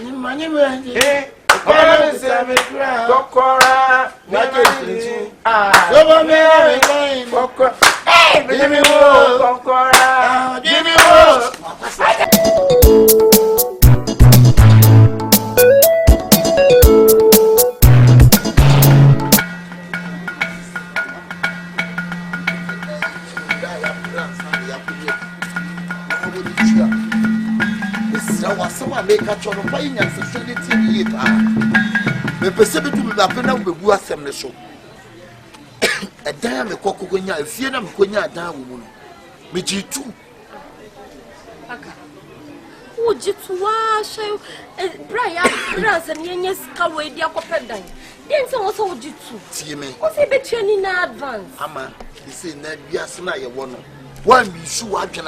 Money man. Eh. Kokora. Hey, give me more. Kokora. Give me more. Someone make a choice of buying and society. The Pacific to the Pena will be Asem the show. A damn a coconia, if you don't go near down woman. Which you too. Would you wash Brian, Brass and Yenyas Kaway, the Akopenda? Then someone told you to see me. What's a bit in advance? Ama, you say, Ned, yes, now you want one be sure I can.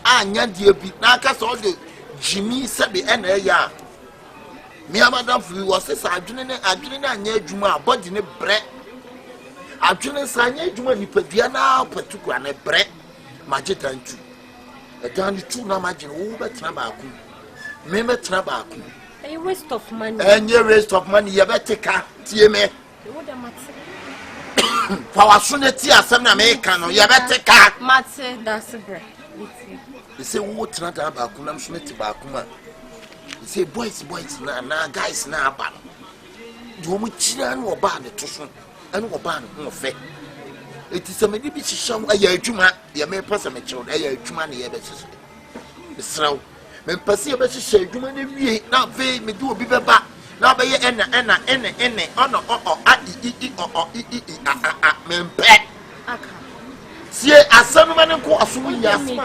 I need you be Nakas all the Jimmy said the end ya. Me and Madame Free was this adrenaline and Juma, but in a bread. Adrenaline Sanya Juma, you put Diana, Patuka and a bread. Magic and two. A dandy two now, imagine over Trabaku. Remember Trabaku. A waste of money. And your waste of money, you better take her, TMA. Power Sunity, some American, you better take her. Matse, that's a bread. They say, what not about Kunam Smith Bakuma? They say, boys, now, guys, now, but do we chill or ban the tuition and what ban no fair? It is a many bitches show a year Juma, the American child, a year Juma, the Ebbets. The slow, when Percy say, Juma, now pay me do a bit back. Now by Anna, honor or men pet. See, as some man and go as we are, make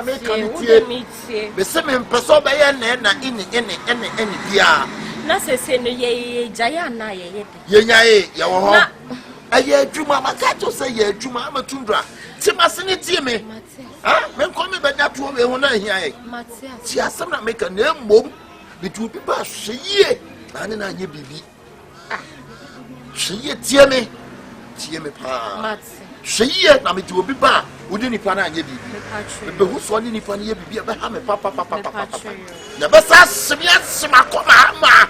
the same person by any dia. Nasa send ye, Jayana, ye, Yawa. A year Juma, Macato say, ye, Juma, Matundra. Timasinity me. Ah, men call me by that woman when I hear. She has some make a name move between people. She ye, and I ye be. She ye, tear me pa. She ye, now it will be bad. Wouldn't it, Pana? Ye be. But who's one in Pana? Ye be a papa. Never says, yes, Macoma.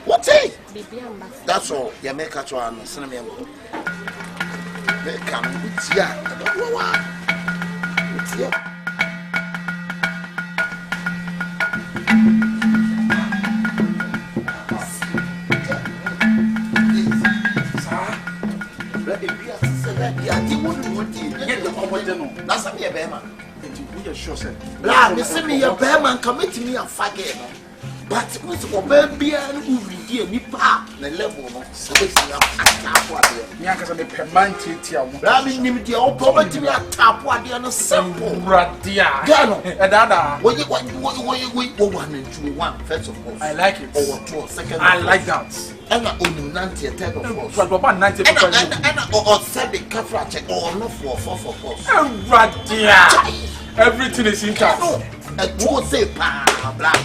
What's it? That's all. You make a try and send me. They come with ya. That's a bear. Sure, sir. Listen me, a bear man commit me a faggot. But Mr. Obey and who redeem me pa the level of space. Yankas of the permanent Rabbing him the old poverty me a tap what the simple radia. Gano, and Dada, what you one and two one, first of all. I like it. Or two, second. I like that. And I only 90 and 10 of course. But about 90 or 7 Kafra or no for 4 radia. Everything is in cash. A two say pa black.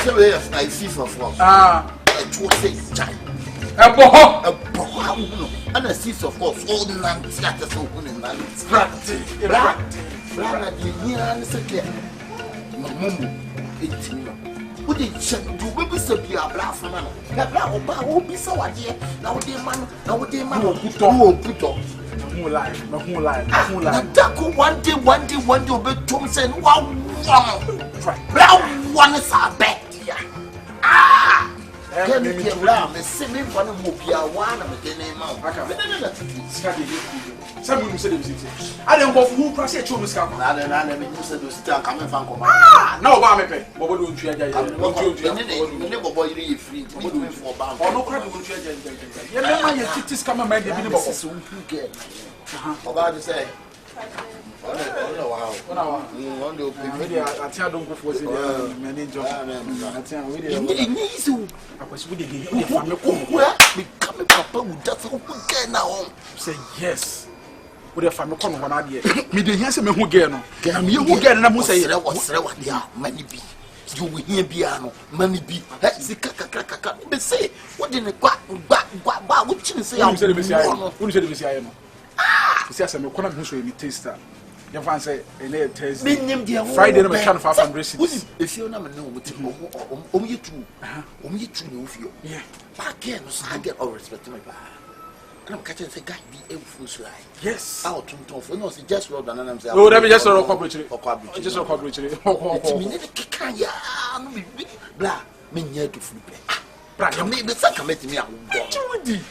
So I see for force. A two say child. A boho. And a cease of course. All the land is not so good in land. Black. The year and second. Mumu. 18. Would it check to be so be a black for man? That black will be so dear. Now, dear man, will put up. Who life. One day, but Tom said, wow, brown one is our bed. Ah, can you get round the same one of Mopia one of the name of some said I don't go who cross your children's come. I never used to start coming from. Ah, no, I'm a pay. What would you do? Never boy free for bound. Or no crap would you? You know, your titties come and make the minimum. About to say. Oh, wow. I tell don't go for the manager. I tell you, I was with the family. Becoming papa with that now. Say yes. With a family come one idea. Me the handsome who get no. You who get and I say that was there. Many be. You will hear piano, money be. See, but say, what didn't what you say? I'm saying, who said this? I am. Ah, see, I'm a corner who show me taster. The fan say in Thursday. Friday no me try 500 cities. If you na me no muti you two. You two no feel. Yeah. Again, I get all respect to my pa. And I'm catching say guy be a full slide. Yes. Out to no see just road and I'm say. Oh, let me just roll corporate. Just roll corporate. It's me need kick ya no be blah. Me near to flip. Bra, me be say come me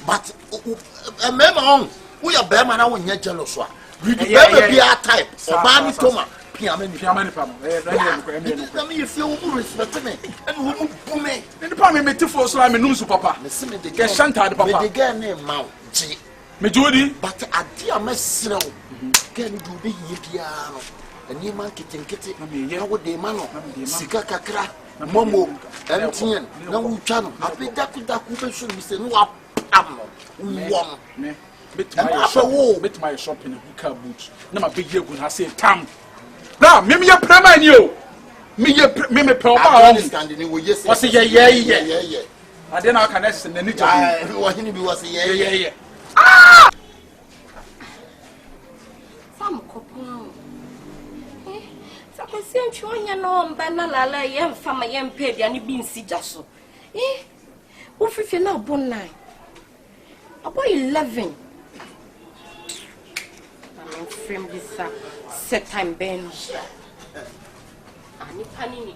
but remember we are bear man I won jealous one. You be a type or man toma. Piamani pam. Let me feel respect me. And who boom me. The palm me to force like me num papa. Me the get shanta the papa. Me the girl name Mount G. Me Jody. But a dear mesro. Can do be piano. And you man kitten kitty. I would de mano. Sika kakra. Momo. MTN. No channel. I be daku should be saying no am. One. Bit my shop in a hookah boot. No, my big year when I say tam. Now, me a prema you. Me power understanding. Was it yeah. I didn't know can I send any time. What he was yeah. Ah! Some couple. So I see you no banana yam from my yam paid and you been see just so. What if you're not born 9? About 11. Frame this set time ben. Ani panini.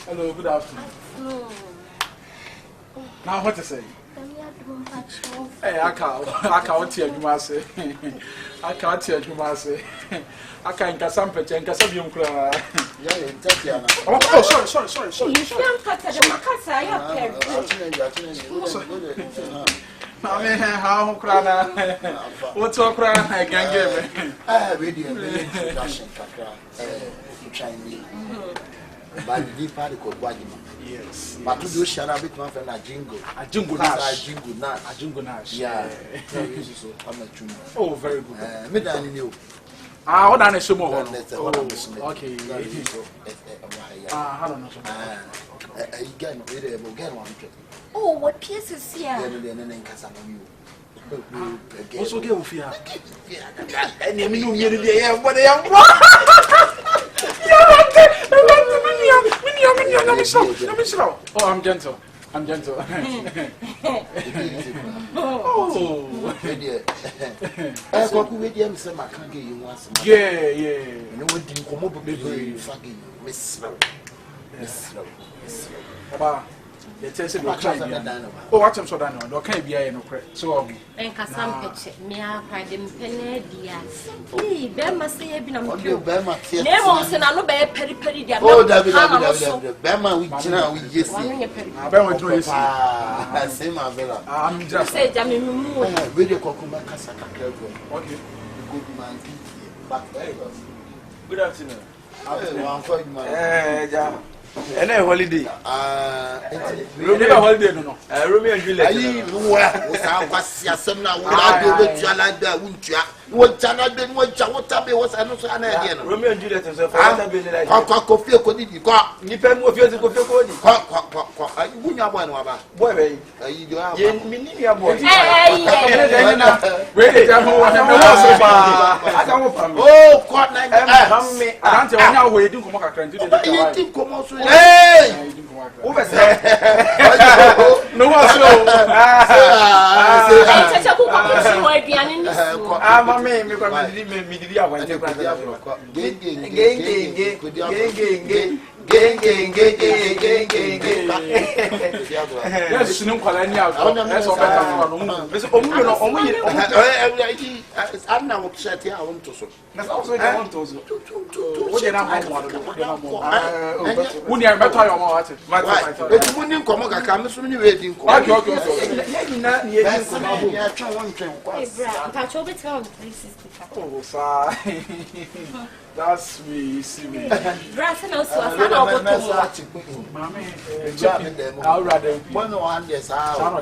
Hello, good afternoon. Now what to say? Hey, I can't tell you say. I can't tell you say. I can't get some picture and get some young cry. Oh, sorry. You can't cut the Macassa. I mean, how cry? What's all cry? I can't give it. I really introduction, Chinese. By the deep party called Wajima. Yes. But to do Shana bit my friend a jingle. A jingle Nash. Yeah. I'm a tune. Oh, very good. Me than you. Ah, what I show more. Okay. I don't know. Again, one. Oh, what pieces here? Also, get with you. And you knew what I am. Oh, I'm gentle. Oh, yeah. You know, didn't come up with me, fucking Miss Slow. The test of oh, what I'm so done. Okay, be I no credit. So, and Cassam pitch me up by them penny, dear. Hey, Bema say, I've been on you, Bema. Never and I know by Perry. Oh, Bema, we just I bet we same Avella. I'm just saying, I mean, video Kokuma Casaka. Okay, good man. Good afternoon. And a holiday. Holiday, no. Romeo and Juliet. Was some now? What China been what Tabi was an idea. Romeo and Juliet is a coffee. Could you go? Nipem of yours to go for Yes, no calling out. That's all I'm now upset here. I want to. That's also I want to. What you not when you are better, you want it. It's winning Comoga comes from you waiting. Oh, fine. That's me, see me. Brass and also a I'll rather one on this hour.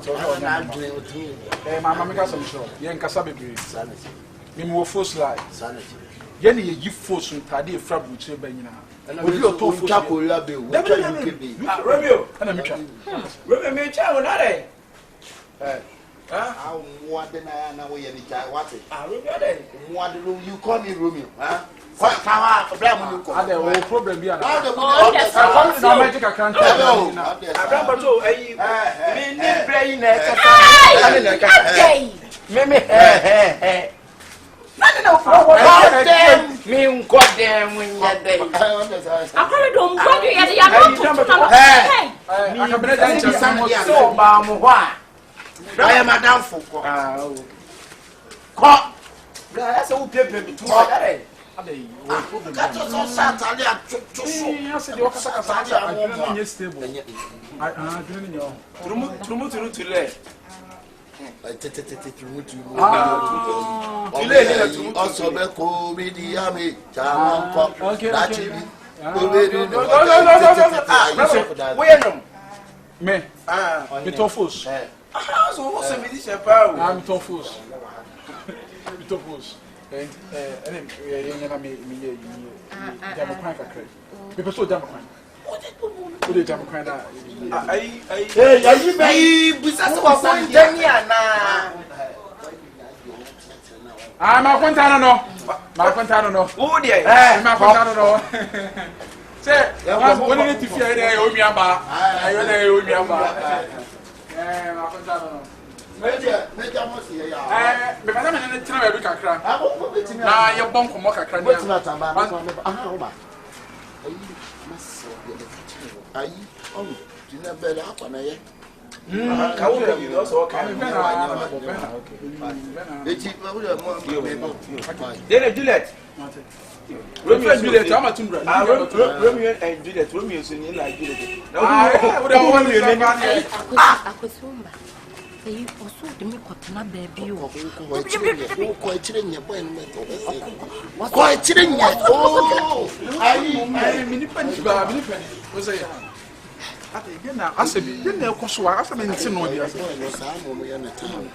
Mamma got some show. Young Casabi, sanity. You move first slide, sanity. Yenny, you force from Tadi Frabuche Benina. And I will talk for Chaco Romeo, and a mutual. Romeo, child, not How what then I know where you what it? What do you call me Romeo? Huh? Ada problem bi ana. Na magic account. Abramba to me brain na kasa. Me no problem. Me nko dem nya dey. Akore do mbo de ya no. Akabenezer nche so ba mo ho a. I am madam for ko. Bra asa wo pepe mi tu dare. Ada yi wo problem. Ka to so satale a tutu. Ya se de wakasa kasa adwene nye stable. Adwene nye o. Trumu tule. Also be comedy ame jamanko lachiri comedy no me me tofos so wo se me di shepa o me tofos ene na me jam kwan kakra me peso jam kwan o de jam kwan da ai yayi be bisase wa ko ndani ana ma kwanta no wo de ma kwanta no se woni ne tifi ai na o mia ba ayo na o mia ba ma kwanta no meja mo se ya me pasa me ne tena ba bi kakra na ye bon komo kakra ni wetin atamba o ba ayi on dina bele akwana ye ka wo be no so ka eti wo de mo dele Juliet Romeo and Juliet ama tumbra Romeo and Juliet Romeo so ni like Juliet wo da wo ni ni Akosumba Ei, oso de me kotena baby o. Ko echire nya boy no meto. Ko echire nya. Oh. Ai mini pani ba mini pani. O say ya. Ata ige na asebi, ige na ekoso wa, aseme nti no dia. No sa mo mo ya na town.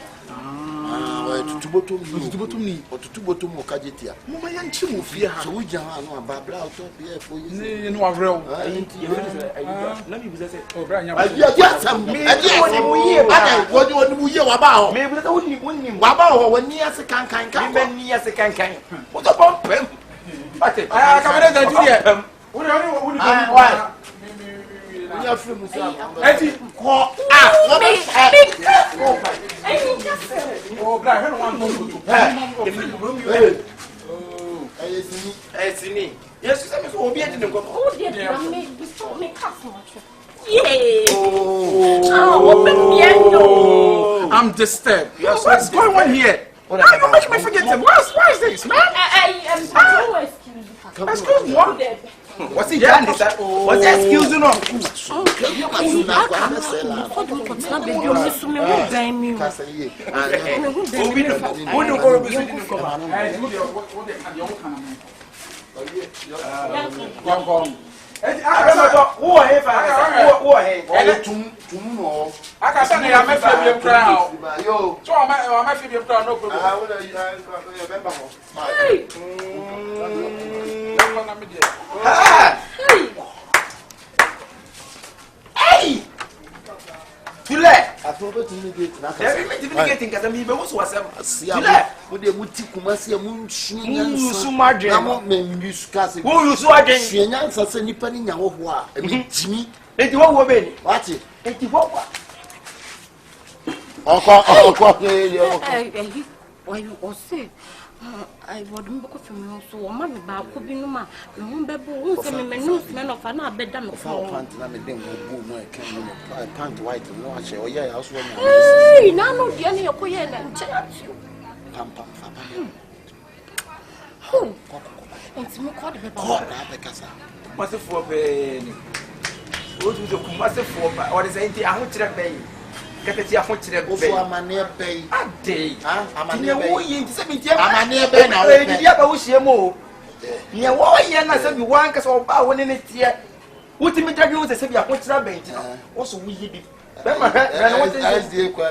Wa tutubotum ni. O tutubotum mo kajetia. Mo ma ya nchi mo fie ha. So wuja ha no ababla auto be for you. Ni no avrel. Na mi bisa se. O bra nya. Ayi asam. Ayi woni mu yie ba. Woni mu yie wa ba ho. Me bisa woni wa ba ho woni ase kankan kan. Me ni ase kankan. Mo to pom pem. Ate. Akabenezer Juliet. Woni Onya free Musa. Eti Ko o bra he no wan go to. Esini. Yesu se me so obi edi nko. O de me biso me kaso. Yeah. Oh, I'm disturbed. Yes, what's going on here? How you make me forget him? Why is this, man? Excuse me. What's he done? What's excuse you no? Who are here? Tum Aka say na ya me fie bi kra o. Yo. So o ma fie bi kra no problem. Ah, we remember ho. Hey. Hey. Tule. Atobe tumi gate na ka. Every minute we getting kasa mi be wo so wasem. Tule. Wo de muti kumase mu nsu nyansa. Na mo membi skase. Wo yusu adwen. Hwe nyansa se nipa ni nya wo ho a. Emi jimi. Enti wo be ni. Wati. Enti wo kwa. Ọkọ yo. Why you say I would mboko femi so o ma me ba ko bi no ma me ho bebo wo se me no me no fa na abeda me Fa pant na me dem go no e kan no pant white no a che o ya ya so na. Hey, na no dia ne yakoye na nche ati. Pam fa Ho. Enti mo ko de be ba. Ko na be kasa. Mase fo pe ni. O tu de kumase fo ba. O de say enti aho kire be. Katati aho kire be. Ofu amane be. Ade. Ah, amane Ne be. wo yi nti se mi tie. Amane be na wo. E dia ba wo hie mo. Ne wo ye na se bi wan kasa o ba wo ne ne tie. Wuti mi dagwe wo se bi aho kire be nti. Wo so wo yi bi. Be ma na wo te. SD kwa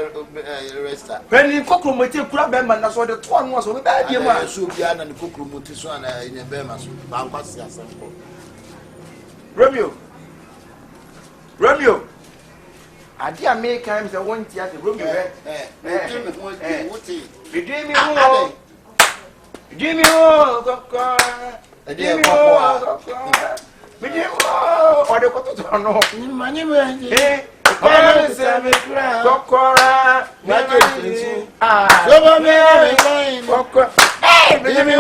resta. When you cook mo tie kura be ma na so de to anu so be ba bi mu a. So bia na ne kokro moti so na nya be ma so. Ba nkwa si asem ko. Romeo. ade a make time say one tia the room you dream me oh kokko dream me oh me dream oh o de ko to no Mani me. Kokora Soba me kokko dream me oh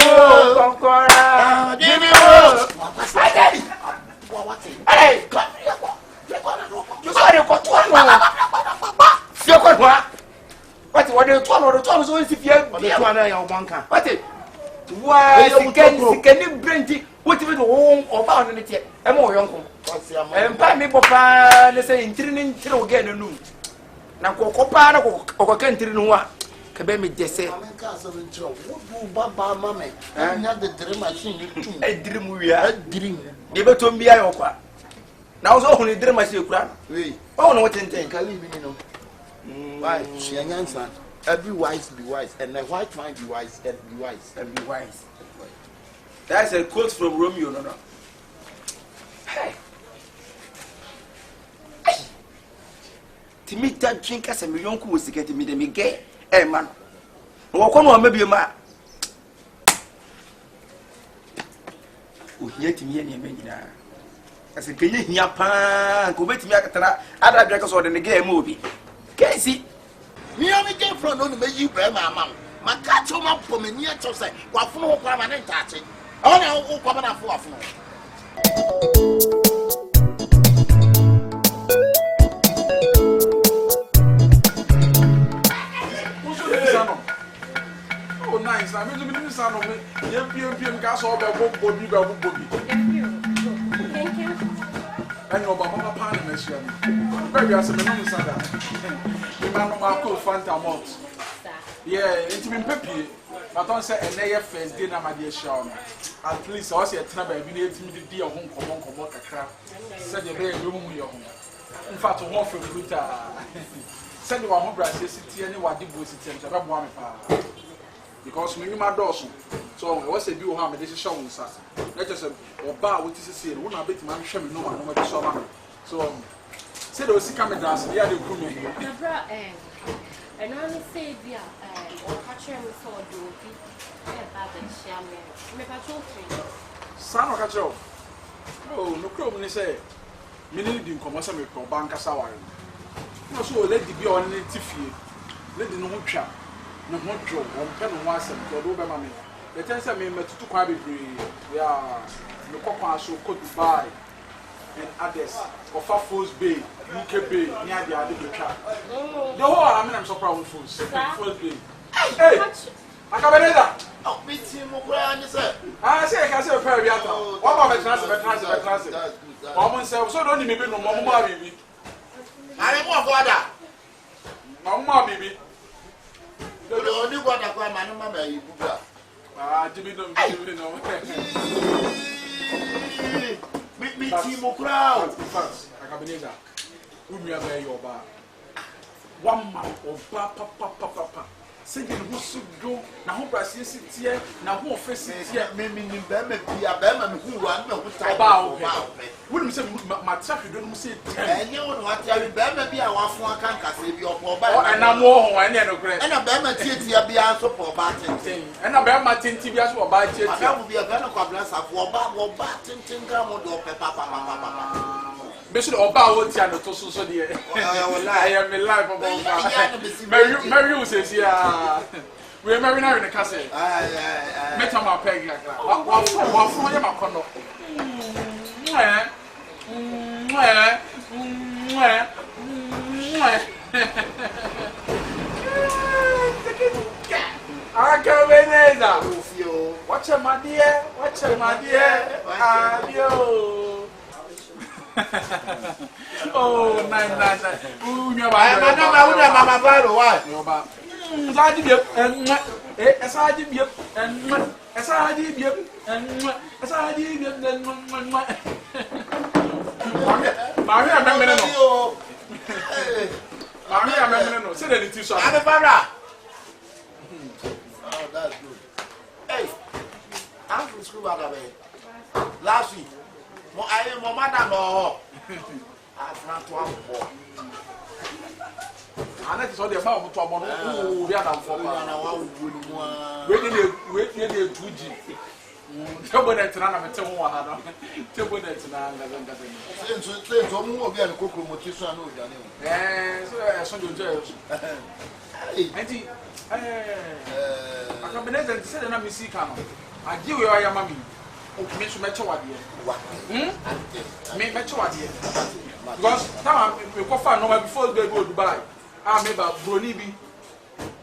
kokora dream me oh hey you saw the kokko se kokko what the two so if you the two na ya banka what why sikeni brenti what even oba no ne tie e mo yonko empa mi popa ne say ntiri ni ntiri o ge no na kokopa na kokoka ntiri no a ka be me jese America so ntiro wo baba mama nya the dream machine ni tum e dream wia dream de be to mbia yo kwa na wo so hu ni dream machine kura we o no tenten kali bi ni no why she answer every wise be wise and the white man be wise and be wise and be wise. That's a quote from Romeo, no. Hey. To me, that drink as a million was to get me the gay, eh, man. Or come on, maybe a man. Oh, yet me any man. As a Kenyan Yapan, go bet me at other dragons or the gay movie. Casey. Me only came from no me you be my mom. My catch on up for me near to say, what for no permanent touching. I want to come and for. Oh, nice. I mean, the son of me. PM gas all the body. Thank you. And no Baba Pan mission. Very as a man, Sada. The man of our Fanta Mont. Yeah, it's been peppy. But on say a day first dinner, my dear Shawn. At least I was a trouble, I've been able to be a home, come on, a crap. Said the very room your home. In fact, one from Ruta. Send you a home brass, city, and what did was it? I one because me my doors. So I was a view how this is showing us. Let us or bar with this here. Won't a bit man show me no one what so so say those coming down. Yeah, they put me. And I say, dear, or catcher me for do Son of catcher. Oh, no problem, they say. Many didn't come as a bank as our. No, so let the be on the Tiffy. Let the no trap. No more joke, one pen and once and go over mammy. The tense I mean, to quite be free. Yeah, the papa show could buy and others of our Falls Bay, UK Bay, near the other trap. The whole I'm so proud of Falls Bay. Hey, Akabenezer. Oh, meet him, sir. I say, I can say a pair of what about the transit? Woman said, so don't even know Mamma baby. I am more father. Mamma baby. The only one I call my mama, you go. Jimmy don't know. Meet me, Timo crowd. Akabenezer, whom you are your bar. 1 month of papa. Singing who do now who Brazil here, now who face here, maybe in Bama, who run about. Wouldn't say my traffic, you don't say, and you know what I remember be a one can't save your poor back, and I'm more and a great and a Bama Tia be answer for batting, and a Bama Tintibias or by Tia. That would be a better glass of Waba or Batin Tingram or Papa. Bishop Oba Tiano to so dear. I am the life of Mary says, yeah. We are married now in the castle. Met on my peg. One for your condo. Akabenezer. Watch your my dear. Watch your my dear. Adio. Oh, nice. Ooh, you're my brother. Why? Last week, I am a madam. I've not one more. ana ti so de ma obuto omo no we adam for ba na wa wo ni mo a we ni 2G tebo net na mete ho ha no tebo net na ngaza so mo obi an kokro mo ti so na odane so jojo enti Akabenezer said na misika no agi we ya mami o me so meche wade me meche wade because now we go far no before they go Dubai me ba broni bi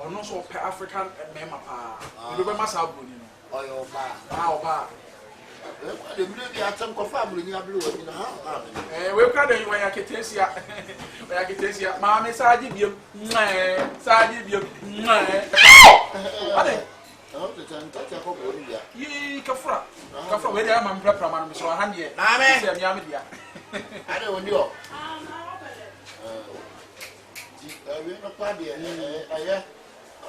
ono so African mema pa we be masa broni no oyo ba oba de bi de atam ko fa broni ablu wa na we kra de wan ya ketesia we ya ketesia ma me saji biem saji biem ade the time touch a couple of years. Ye Kafra, where I am, Praman, so 100. I don't know.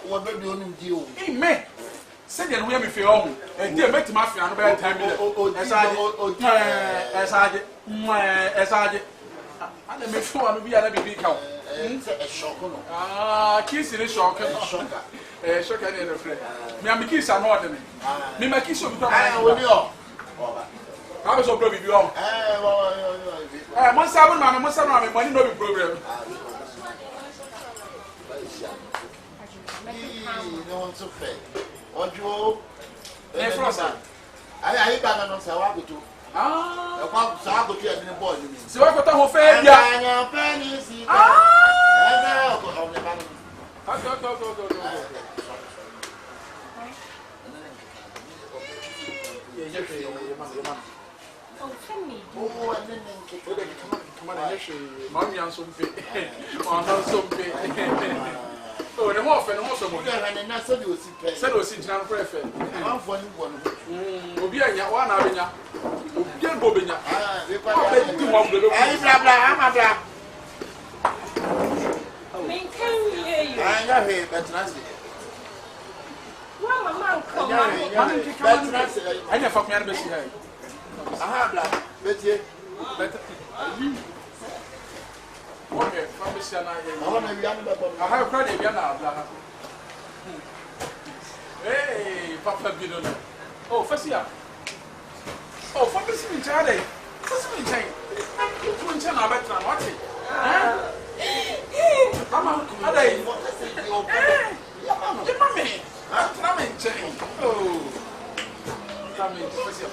What do you do? Me. Send them where me feel, and dear met Mafia and bad time. As I did, make sure I'll be a big cow. A shock. Kiss in a shock. Shock and a friend. Me and kiss are not me. Me, my kiss will be I was so probably wrong. Once I want my Musa Ohia money no program. No one so fair. What you I back on Sawago too. Sawago to a boy. So I got a whole fair. Oh, Timmy. Oh, and then come on, Mommy and some pay. Or not some pay. Oh, the more and also, and I said you see Jan Prefect. I'm for one. Obi and Yawana Avina. Get Bobina. I got here, but Nancy. Mamma, come I never found me. Aha, black. Betty. Okay, I have credit now. Hey, Papa Bidona. Oh, first year. Oh, for this in Charlie. What's me saying? You tell my better, what's it? Come on, are they? Your mommy. I'm in chain. Oh, come in, first year.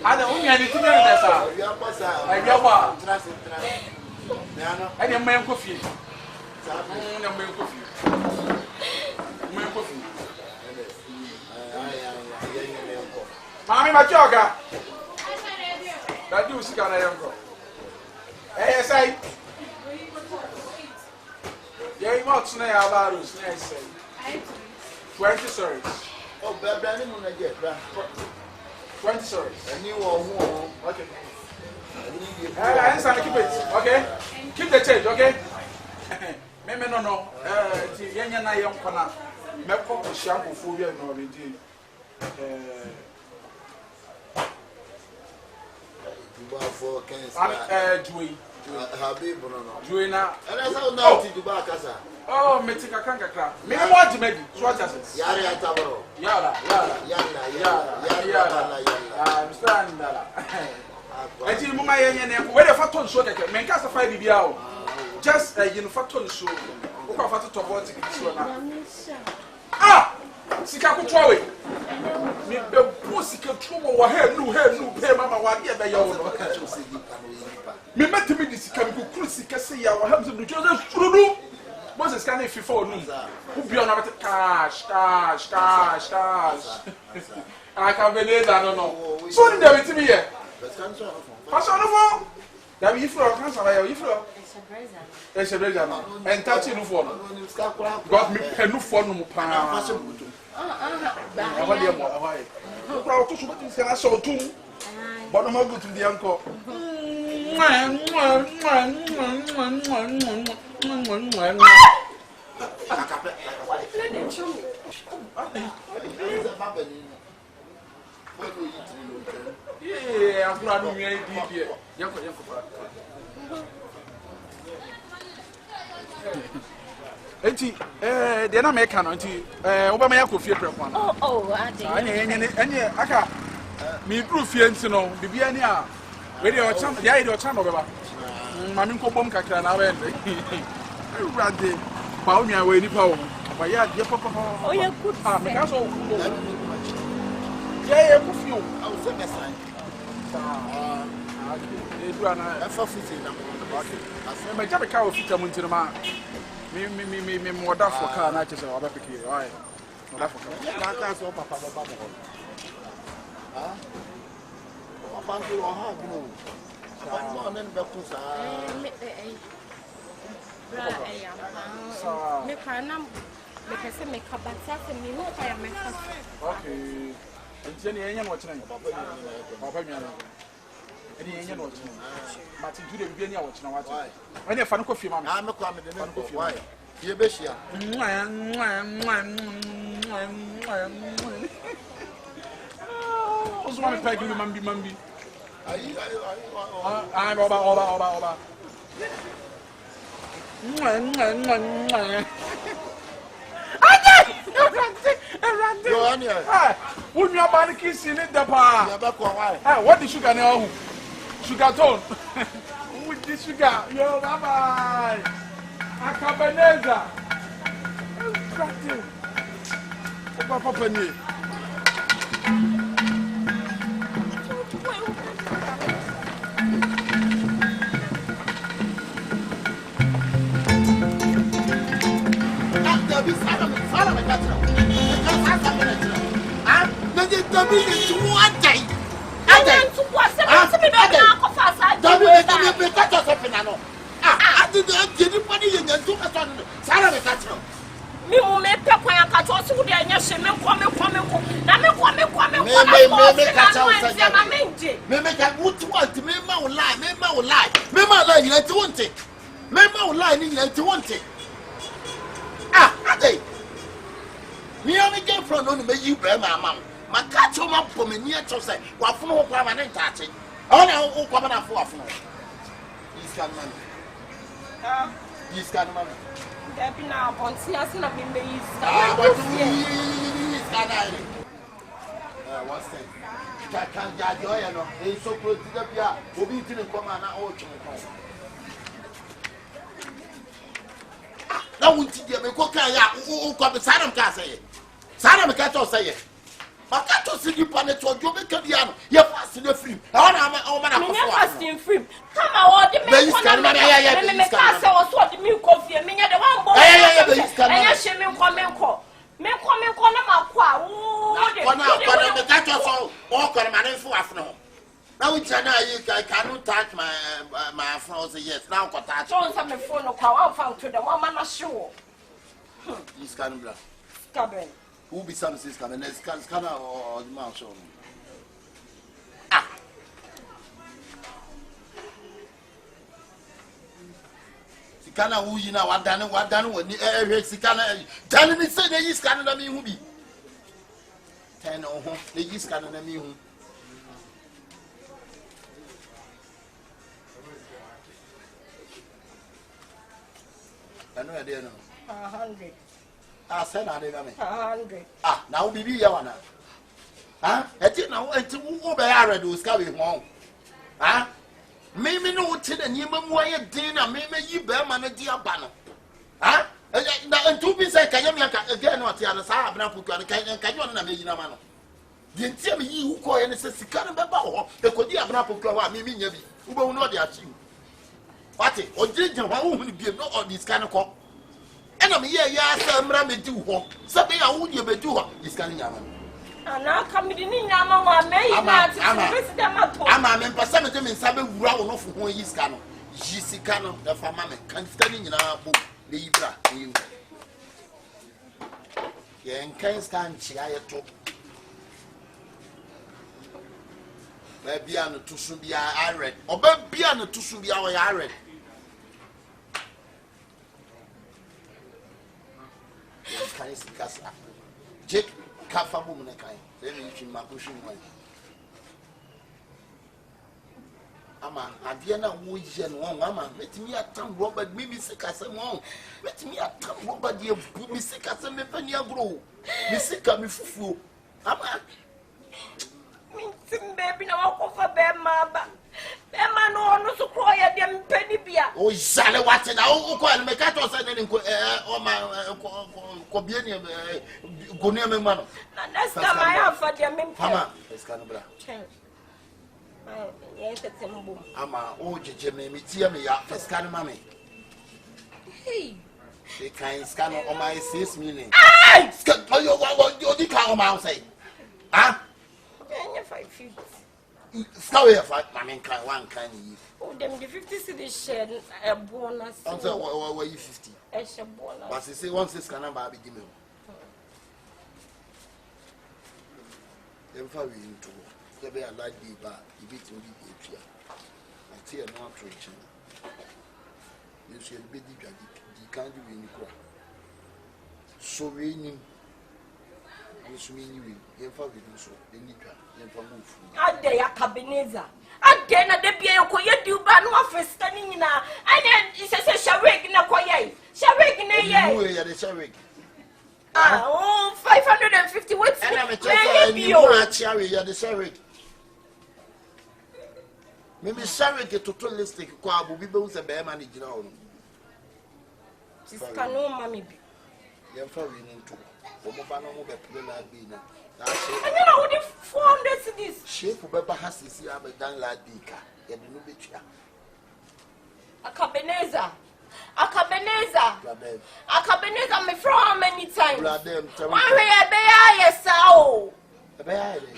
I don't want anything else. I got one. I am man coffee. Mammy, my jogger. That do see on a young girl. Yes, I. Yeah, you want to know about us. 20 sorry. Oh, Brandon, I get 20 sorry. And you are okay. Keep it. Okay. Keep the change, okay? Maybe no. Young na young corner. Meko shampoo for you no indeed. For cancer. Joey. Habib, no. Joina. And I saw now to back us. Oh, Metika Kankakra. Me want to make it. Yara Tabaro. Yara. I understand that. I tell you, my young where the Faton so that can cast a 5 BBL. Just a unifaton show. Who can fat to avoid it? Ah! Sikaku Troy. Me be Pusika Trumo or hair, no pay, Mamma, what year they are. Me met me this can go crucica say our hands of the Joseph Trudu. Was a scanning before noon. Who be on a cash. Akabenezer, I don't know. So did they with me here? Pass on the phone. That you floor, cancer, you floor. It's a razor. And touching the phone. Got me pen for no pan. I saw two. But I'm not good to the uncle. Yeah, I'm glad we made it here. Enti de na me ka no enti wo me yakọ fie prepon oh ade enye aka me group fie enti no bibia ni a we de o cham ya de o cham no beba ma me nkobom kakra na ba ende urade ba o nwa we ni pa wo ba ya de papa oh ya good ah me ka so ya ku fie o I will say my sign. edu ana Efa fiti na. okay me jabe ka o fita mu enti no ma me moda for car na chese wa ba piki why moda for car Ya ka so papa baba mo. Ah? Papa nko o ha bi no. Papa no na be ku sa. Bra me kana me kese me kabata se me ho pa ya me ka okay enti ne yenya no chene papa mi ana eni yenya no chene mati jude bibia ni a wo chene wa chene ene fa no ko fie ma me Ah me ko am de ne ko why? Ye be hia. Ozo me pegi mi mambi Ayi. ah oba Yo ani. Who your body kissing in the bar? Ya be ko why? What the sugar now? Sugar tone. With the sugar. Yo, bye. Akabenezer. Papa ni. Dabi sala me katra. Ka sa me katra. Ah, na je dabi ni tuwa dai. Adai tu kwa se me be na ko fa sa Dabi me katra so pina no. Ah, adi de ni pani ye nyantu ka so no. Sala me katra. mi mu me pe kwan aka to so de anya hye me ko na me ko Me katra o sa na me nje me ka wutu want me ma wo lie me ma lie you ti want it me ma wo lie ni you ti want it ah ade me only get from no me you be ma mam ma catch ma po me ni eto say wa funu ho kwa ma ne ntache ona ho kwa na fo afunu is can man is can man Debi na bonti ase na me is but is can I what's that can judge you no e so close to the bia obi ti ne koma na o twe ko na wunti dia me ko kan ya o ko be sanam ka say sanam ka to say ma ka to si di pane to ojo be ka bia no ye fast na free e ona o ma na ko me fasting free kama wo de me ko na me ka say wo so de me ko fie me nya de wan bo enya hye me ko na ma ko a wo de ko na me ka to so o ko ma ne fu afno now which na you cannot touch my phone say yes now ko touch so on me phone no kwa wan fa to dem wan ma na show this can bla Kaben who be some sis can next can or the man show sikana who you na wadane woni sikana dan ni say dey sikana na me hu bi ten ho dey sikana na me hu I know idea no 100 say na dey me 100 now bibi ya wana eti na eti wo be ya ready o ska we ho me no ti da ni mamu aye din na me yi be ma na di aba no na entu bi say kanya me aka again no ati ana sa abna puku an kanya no na me yi na ma no di ntia me yi hu ko ye ne se sika no be ba ho e ko di abna puku ho a me nya bi wo be hu no de achi wati o jeje ho hu ni bi no o di sika no ko ena me ye ya sa mra me di ho se be ya hu di be di ho di sika no nya ma ana kamidi ni nyama wa me yi na ti president mato ama me mpasa me de me nsa be wura wo no fo ho yi sika no yi sika no da fa ma me kan sika ni nyina bo le yi bra yi ye nkan sika nchi ayeto ba bia no tusu bia ared oba bia no tusu bia wo ya ared kan sika sa jek ka fa bo me kai le me twi ma ko hwi mo ama adeɛ na wo yɛ no ama metimi atam rubber me sika sɛ mo metimi atam rubber de bu me sika sɛ me pani agro me sika me fufuo ama mintim baby na wakofa be ma ba be ma no no so kro ya de mpani bia o jale wate na o ko an me ka to sɛ ne ko o ma ko bie ni go ne me ma no na next time I have for them ama sika no bra ama o jeje me tie me ya sika no ma me hey they can scan on my 6 million hey scan you di ka o ma say ah yeah 550 scan we 5 I mean can one can you oh them the 50 cedis share a bonus on say what you 50 a share bonus but say once this can ba be give me dem fa we into they be like the ba e bit to be etua I tell no attention you should be the can't do any cry so we need so we need we for we do so they need you for move ade Akabenezer ade na de bia ko ye di ba no afesta ni nyina ane se shaweg na ko ye shaweg na ye we ya de shaweg oh 550 what's and I'm just you want to share ya de shaweg maybe shaweg to tolistic ko abu bi be wo se be manage na o Iskano mami bi. Yem fa we ni nto. Wo mo ba no mo be play na bi na. Na she. Anya na wo di 400 cedis. She ko be ba hasisi abedan la dika. Ye de no betua. Akabenezer. Akabenezer me from how many times? Bradem, tell me. Why we be ya yesa o. Be ya ile.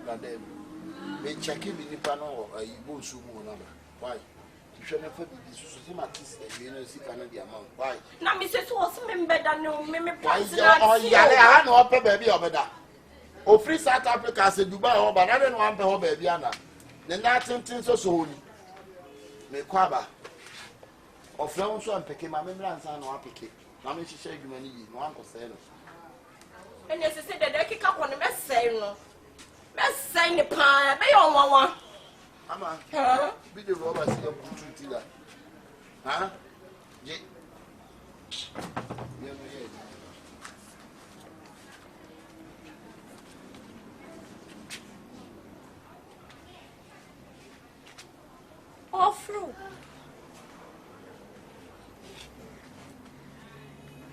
Bradem. Me check in ni pa no ayibo nsu mu na ba. Why? You na fa bi so so matis e no si kana di amount. Why? Na me se so o se me beda no me Why? Oh yale ha no pe ba bi obeda. O free South Africa se Dubai ho ba na no wan pe ho ba bi ana. Ne na tintin so so oni. Me kwaba. Ofre won so ampeke ma me mransa no apeke. Na me hihye adwuma ni yi no anko se no. Ene se se de kika ko ne me sei no. Me sei ne pa be yo wanwa. Ama. Bi de roba si o tuti la. Ha? Je. Ye no ye. Offro.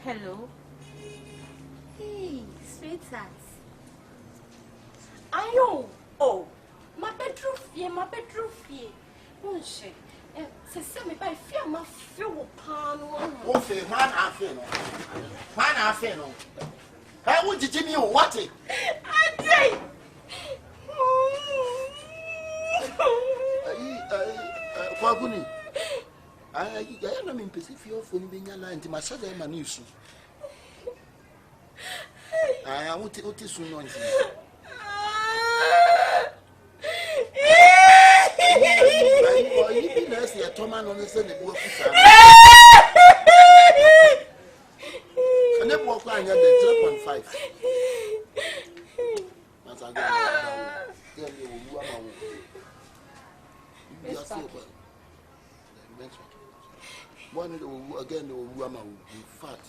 Hello. Hey, sweetheart. Ayo. Oh. My bedroom fee. Unche. Se me by fear my feel pan one. O fe man afi no. Man afi no. Ha wo jiji mi o wate. Ade. Kwa guni. Ya na me mpesi fi ofo ni benya la nti ma shade ma ni su. Uti su no nti. You see a Thomas on the Sunday book. And then walk on the 3.5. As I go, tell you, one again, the woman fat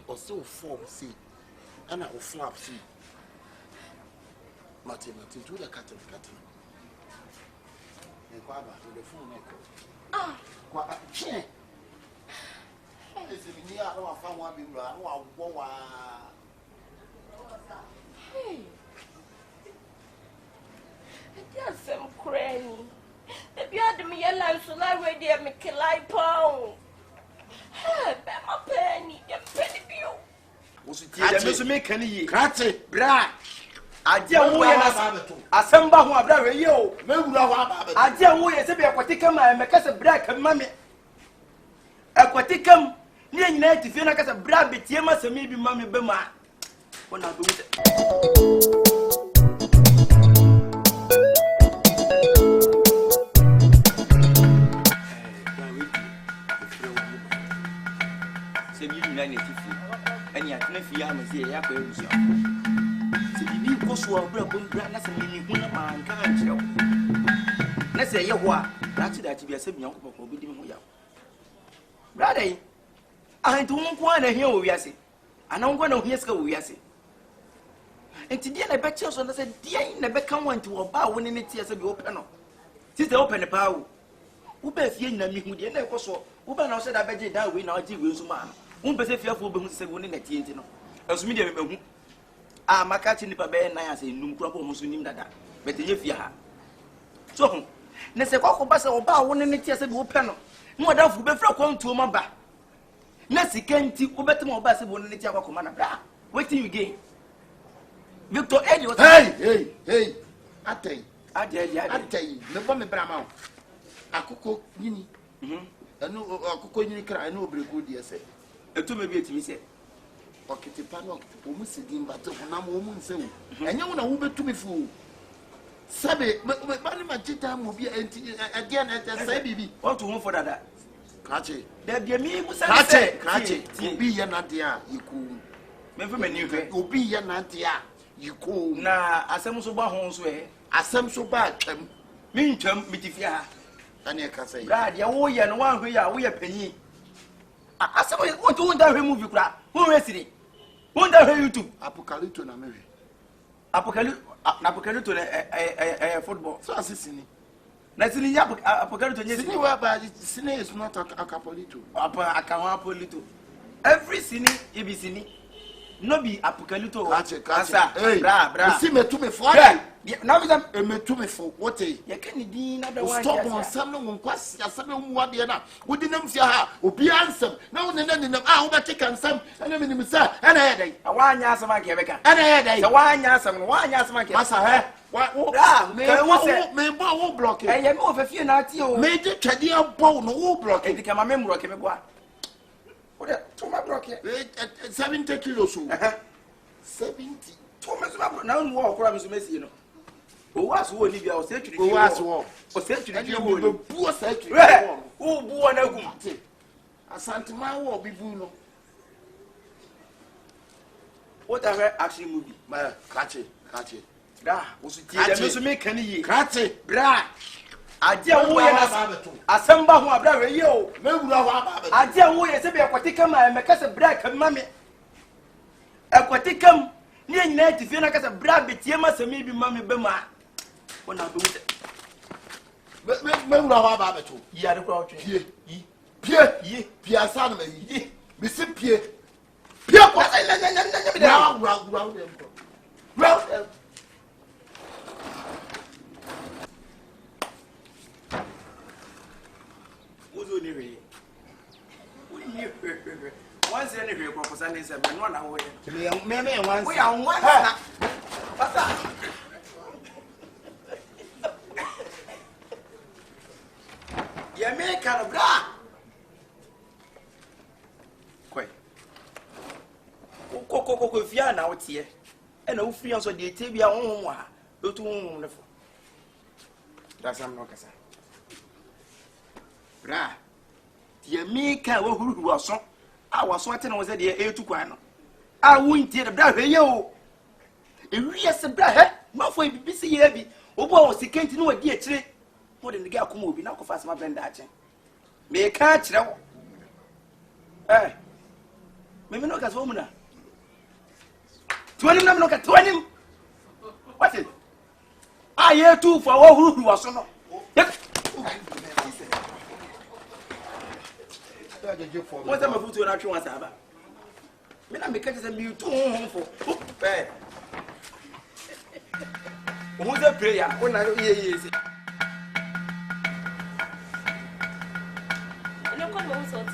or so form see, and I will flap see. Martin to the cattle. To the phone echo. What a chain. Is it near our family? Hey. Yes, I'm crying. If you had me a life, so I ready to make a life pound. Hey, my penny, a penny bill. Was it to make any Catty, bra. I dear Asem ba ho abra we yo Me wura ho aba. I dear wo ye se be akwatikam a me kasa bra kam mame akwatikam ni nyina tifie na kasa bra betie ma sami bi mame be ma wona be wuta se bi nyina ne tifie ani atena fie ama se ya kwa erusu so bra bom bra na se ni hu na man kan chiro let's say, that's that you are saying, young people will be doing you. Brother, I don't want to hear what we are saying. I don't want to hear what we are saying. And today, I bet you, so I said, dear, never come one to a bar when it is a open. Since they open the power, who bet you and me who didn't know so, who ban said I bet you that we now do so man. Who bet if you have been saying one in a tea, as me, my catching the baby and I say, no problem, Muslim that. But if you have so, let's say, what was about one in the tea as a open. No doubt for better come to my back. Let's see, can't you better more bass one in the tea of Commander? Wait till you gain. Victor Elliot, hey, I tell you, the bomb Brahma. I could cook Yini. I know a cook you cry, I know good, yes, a two maybe to me say. Okay, the panel, almost sitting, but I'm woman so. And you want to move to me fool. Sabe, but my time will be again at the baby. What to home for that? Catchy. There be me, Catchy, be your Nadia, you cool. Maybe you be your Nadia. You cool. Na Asem so ba hon so e. Asem so ba twam. Me ntwam mitifia. Ani ka say. Brad, ya wo ye no wan hwe ya wo ye panyi. Asem wo to won da hwe movie kura. Won hwe siri. Won da hwe YouTube. Apocalypto na mewe. Apocalypto na football. So asisini. Na sini ya Apocalypto nye sini wa ba sini is not Apocalypto. Apocalypto. Every sini ibi sini. No be Apocalypto. Catch. Hey, bra. See me to me for. Now we me to me for what eh? Ya can di na da one. Stop on some no kwasi asem mu ade na. We di nam sia ha. Obi ansem. Na wo ne nam wo be take ansem. Ana me nim sa. Ana he dai. Wa nya asem ake beka. Ana he dai. Wa nya asem ake. Masa he. Me wo block. Eh ye me ofefie na ati o. Me di twade abɔ no wo block. E di kama me mro ke me boa. Oda to ma block e. 70 kilos so. 70. To me so ma na no wo okura me so mesi no. O was wo ni bia o se twiri. O was wo. O se twiri wo ni. Bu o se twiri wo. O bu o na gum. Asante ma wo bi bu no. What are action movie? Ma catch. Bra, wo so tie dem so me kan yi. Catch. Bra. Aje wo ye na asamba ho abra we ye o. Me wura ho aba. Aje wo ye se be akwati kam a me kasa bra kam ma me. Akwati kam ni nyina tifie na kasa bra betie ma sami bi ma me be ma. Wona be wuta. Me wura ho aba beto. Yi ade kwa otwe. Pie asa na yi. Me se pie ko. Wura. Once anyway, Professor Nisa, but one away. Me once. We are one. You make a bra. Quite. Coco, if you are now here, and no free also the Tabia on one. To wonderful. That's I'm not a son. Bra. You make a who was so. I was sweating was at the air to Quano. I wouldn't tell the bra yo. If we are some bra, not for busy heavy. Obo was the can't know a dear tree. More than the girl come will be now fast my friend that. May a catch now. Eh, maybe not as woman. 20 them look at 20. What is it? I hear two for all who was so. What am I put to an actual one? Men I make it a mute home for. Who's a prayer? When I hear is it? I don't come also to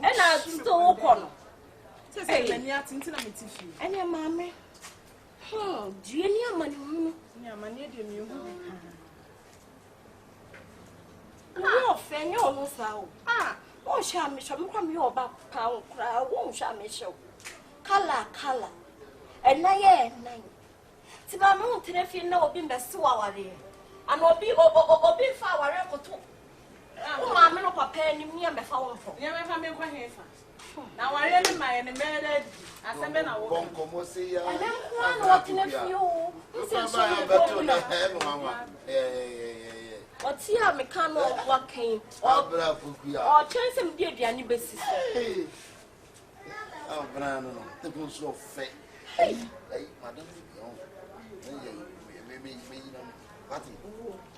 and I still corner. Say, and your mammy. Oh, Junior money. No, Fanny almost out. Ah, won't shall me show me your back pound cry, won't shall me show. Color. And na Tiba mo telephone na obi mbesi wa ware. And obi fa ware ko to. O ma me no papa ni mi ambefa wo mfo. Ye me fa me kwa hefa. Na ware ni ma ye ne mere asembe na wo. Bonko mo se ya. And then kwa no telephone o. Se so beto na he mama. What's here me can no working. Abra fukuya. O chance me di aduane besi so. Abra no. Te go so fe. Hey, madam.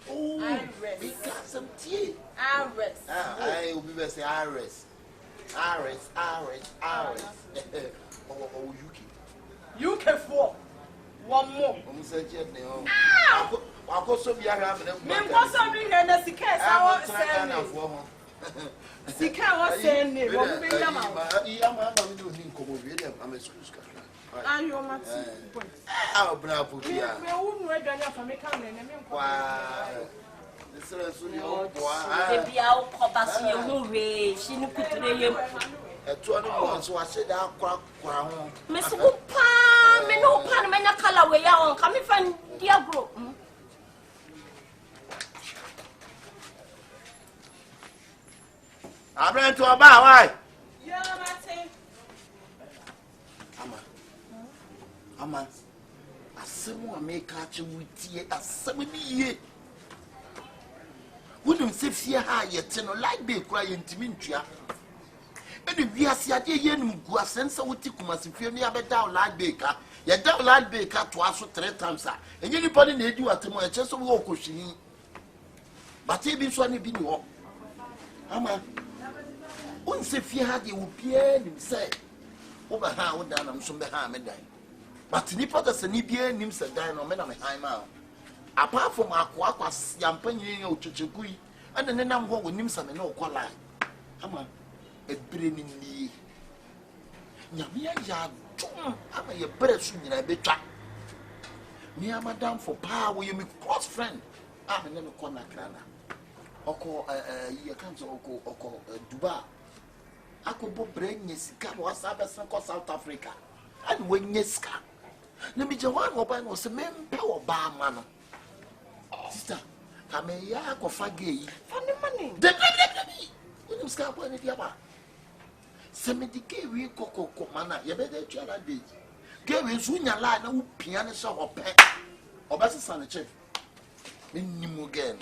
Oh, because some tea. Arrest. I will be say arrest. Oh, UK 4. One more. I'm saying, I'll go so be a rabbit. Me was something and a sick case. I was saying, sick, I was saying, I'm a school. I'm your man. How bravo, yeah. We wouldn't read enough for me coming. Wow. This is Baby, I'll pop us your movie. She knew put to at 21, so I said, I'll crack crown. Miss Whoopa, me no pan, me na color way on. Come from dear group. I ran to a bar, why? Yeah, Martin. Ama asemu ameka ache wutie asemu niye wudum se fie ha yete no like be kura ye ntimi ntua ene wiase ade ye num gu asensa wuti kumase fie no ya beda o like be ka ye da o like be ka to aso 3 times a enye ni body na edi watemu e che so wo kohwini bate bi so ne bi ni ho ama un se fie ha de wo bia nim se wo ba ha wo da na mso be ha me dan. But nipa da se ni bia nim se dan no me na me han ma. Apart from akwa yampanyin ya ochuchekui, ane ne nam ho wonim se me na okola. Ama ebire ni ni. Nyame ya dum ama ye bere su nyina betwa. Me amadam for power we me close friend. Me ne me kona krana. Oko ye kan so oko Dubai. Akobo brenye sika no asabe san ko South Africa. And when yeska. Na mi jawan oba no se mempe oba ma no. Sister, kame ya ko fage. Funny money. De. Unim ska po ne dia ba. Se me di ke wi kokoko mana, ye be de twa la de. Ke wi su nya la na wo pia ne so hope. Oba se san chef. Minnimu gen.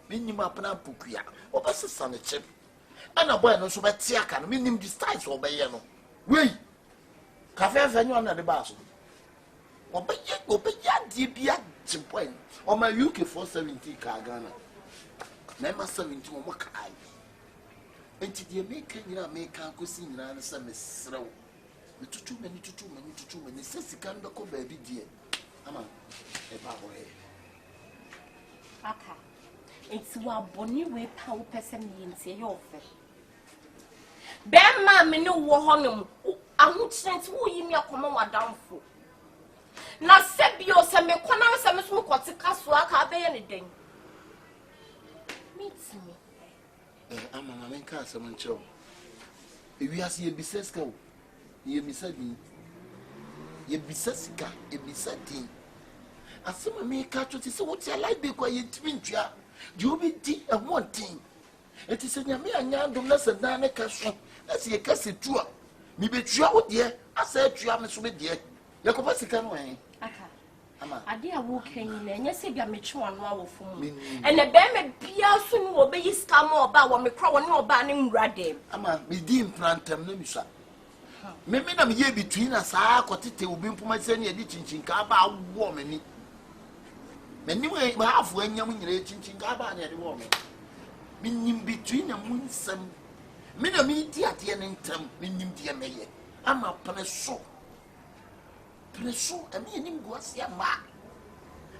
Minnimu apana pukuya. Oba se san chef. Ana boy no so be tia ka no minnim di style so be ye no. Wei. Cafe venue on the basso. Obeya dibia point. On my UK 470 car Ghana. Never 70 more kai. And to the American, you know, make a cuisine and some is slow. Too many. Says the candle baby dear. Ama, a power. Aka. It's what Bonnie way power person in say your face. Bema me no wo honum. Ahutchent wo yimi akoma wadamfo na sebio se me kwana se me so kotika so aka be ye ne den meet me ama mama nka asem nchew ewiase ye biseska wo ye bisadi ye bisasika e bisadi asema me ka twoti se wo tia like be kwa ye ntimi ntwa di obi di e wontin eti se nyame anya ndom na se dan ne ka so na se ye ka se tua mi betua wo de asa atua me so be de yakoba sika no en aka ama ade a wo kan na nya se bia me twe ano awofo mu ene be me bia so no wo be yi sika ma oba wo me kro wo ne oba ne nwura dem ama me di implantam na mi sha me na me ye between asa akotete obi mpoma se ne edi chinchin ka ba wo me ni we ma afu anyam nyire chinchin ka ba ne de wo me nim between na munsam me na me di ade ne ntam me nim de me ye ama preso emi nim go asia ma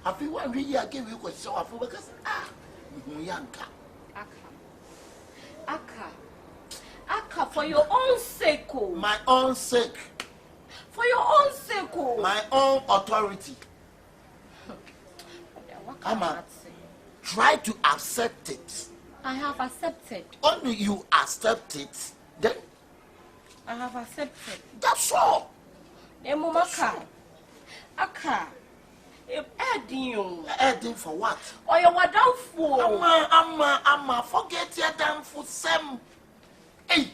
afi wa wi ya ke wi ko so afu be kasa hu yanka aka for your own sake my own sake for your own sake my own authority ama try to accept it. I have accepted. Only you accept it, then I have accepted. That's all. Maka. Aka. Edding for what? Or you were doubtful. Amma, forget your damn for Sam. Hey,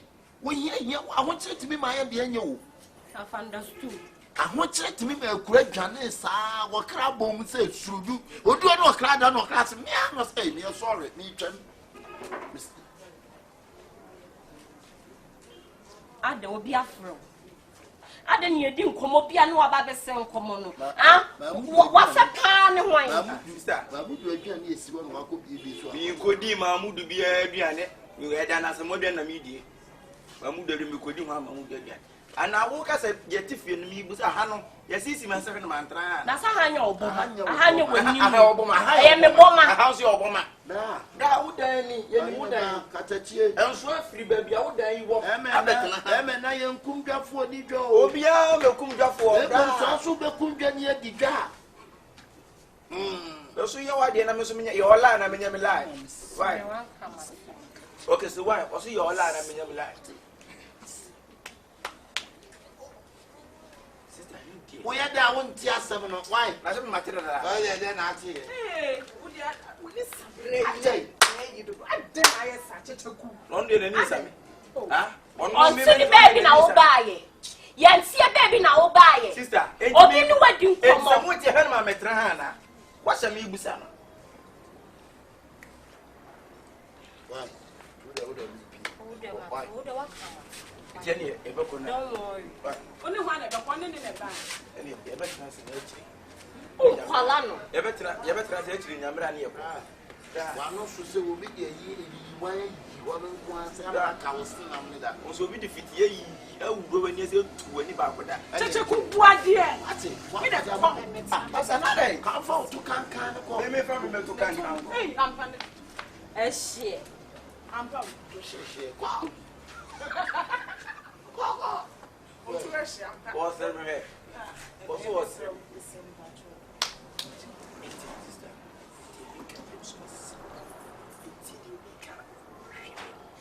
I want you to be my MBN. I've understood. I want you to be a great Janice. What crab bomb says, should do. Or do I not cry down or class me? I'm not saying you're sorry, me, I don't be afraid. I didn't hear him come up here no about the same common. Ah, what's a can of wine? You could be Mahmoud be a Diane. You had done as a modern media. Mahmoud could do Mahmoud. And I woke as a Jetiff and me was a Hano. Yes, he's my second man. That's a Hano. A Hano when you I am a woman. How's your woman? That would and so free baby out there. You walk. I am Kumga for the door. Oh, beyond the Kumga for the Kumga near the jar. So you are the Amazon, your line, I mean, your life. Why? Okay, so why? Was your line, I mean, your life. We are down to 7 of wine. I don't matter. Then I see. Hey, would you say? I deny such a cool. Only the news. On the baby now buy it. Yan see a baby now buy it. Sister, oh, you know what you come on. What you heard, my Metrahana? What's a me, Busana? Jenny, don't worry. Only one of the one in the bag. And if you ever translate, oh, Palano. You ever translate in Yamrani. One of the will be a year. Why you once I was still that. Also, we defeat ye. Oh, go when you say to any back with that. Such a good boy, dear. What's it? That's another. Come forward to can let me from to can. Hey, I'm funny. A shit. I'm from shit. What's the name? What's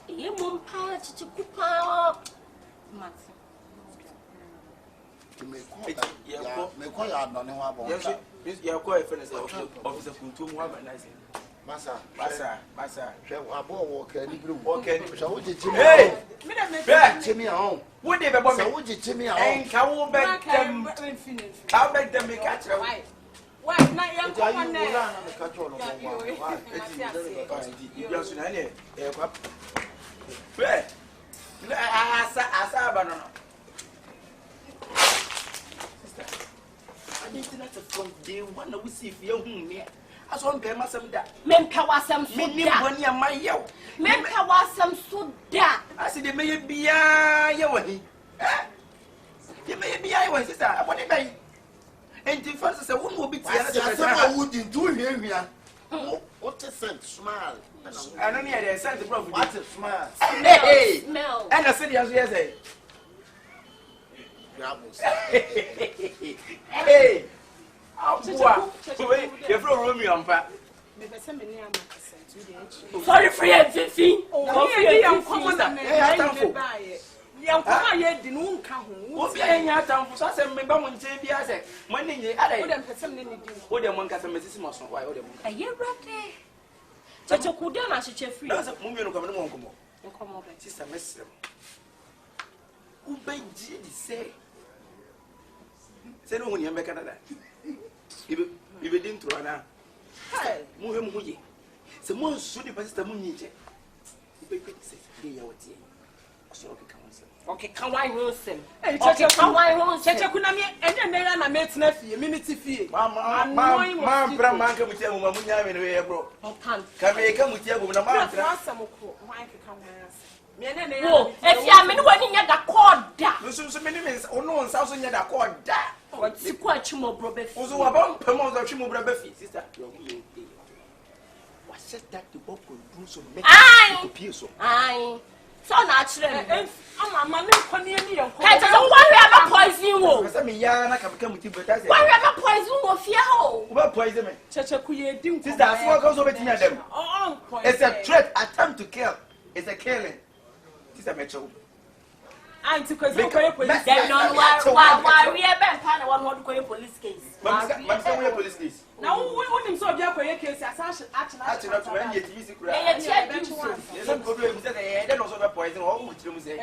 You won't power to cook. Me call ya no ne wa bo. Yes, you are quite a friend officer Kuntum organizing. Massa. Hwe wa bo wo ka ni bru. Okay. So wo je Hey! Me chimi ahon. What dey be bo me? So wo je chimi ahon. En ka wo be dem. Ka be dem me ka kire wo. Why? Na yan ko na. Na me ka kire no bo. Why? You so na ne e kwa. Hwe. Na asa ba no. I need to not from day one we see if you me. As one pay myself that. Men kawasam so da. Money am my yo. Men kawasam so da. I see the may be ya wani. You may be I was sister. I want to buy. And the first say one will be I wouldn't do here. What a sense smile. I don't hear the sense of what a smile. Hey, smell. And I said as you say. Hey. You're from Romeo and Pat. Sorry for your fifty. Oh, come on, young come yet didn't come home. What's the end of time for such a member when J.B. I said, when you are what the one customer is most of why or the year ready. Such a good damn as a free. There's a woman come on. Sister Miss. Who beg G. Say no one you make Canada. If you didn't run out, move him. Some more should be Pastor Munich. Okay, can I roast him? Okay, can I roast him? Chachakunami, and then they ran a mate's nephew, Mimity Fee. Mamma, Brahman, come with you, Mamma, and we bro. Come with you, Mamma. Oh, if you are winning at the cord, so many minutes, or no one sounds in the cord. What's the question, Brobby? Also, about Pemos or Chimo Brabby, sister. What said that the book would do so? Aye, so naturally. I'm a man, Can't you worry about poison wool? I mean, I can come with you, but I said, worry about poison wool, fear. What poison? Chachakuye, do sister, what goes over to them? Oh, it's a threat, attempt to kill. It's a killing. Sister Metro. Auntie, because you police. They don't why we have been part of one who police case. Mansa police case. Now, we want him so be a case as actually not when you use it. Some problem that they don't also poison all which you say.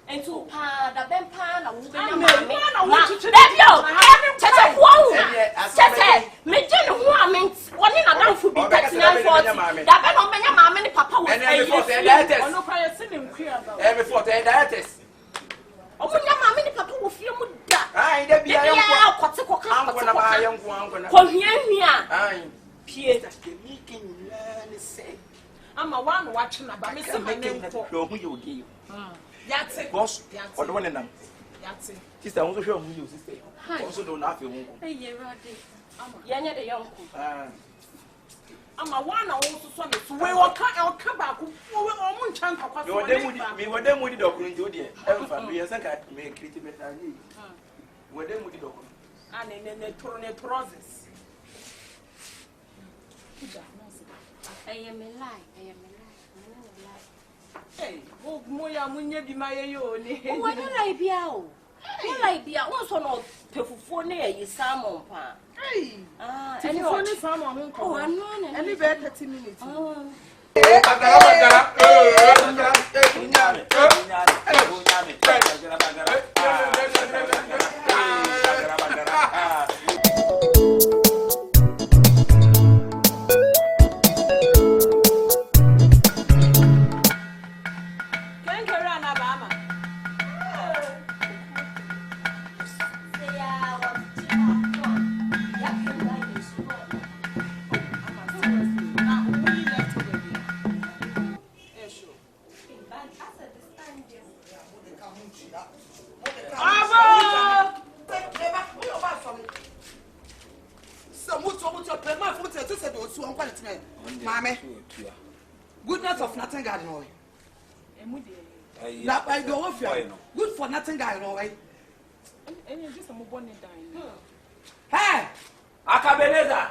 And to the Ben Pan, and I'm a one watching about Mr. Making That's it. Boss, or the one in them. That's it. Sister, also show you, sister. Also don't have you. hey, you're the young. I'm a one also son. We will come back. We will chunk of we were them with the document, we are second, make critical better. We're them with the document. And in the process. I am a lie. Hey, oh, Moya, Munya be my own. Why don't I be out? I be out also not perform near you, Salmon Pa. Hey, and you only someone. Oh, I'm not any better 30 minutes. Oh, Goodness of nothing, God, no. Good for nothing, God, no way. And you're just a mobile dying. Hey, Akabenezer.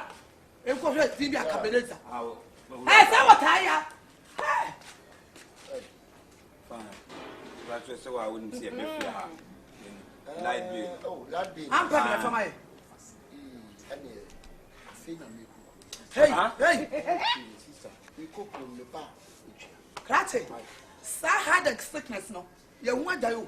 I'm going to be Akabenezer. Hey, say what I am. Fine. That's so I wouldn't see a bit. Light blue. Oh, that be. I'm coming from my. Hey. We cook from the bar. Krate. Sa had a sickness no. You want to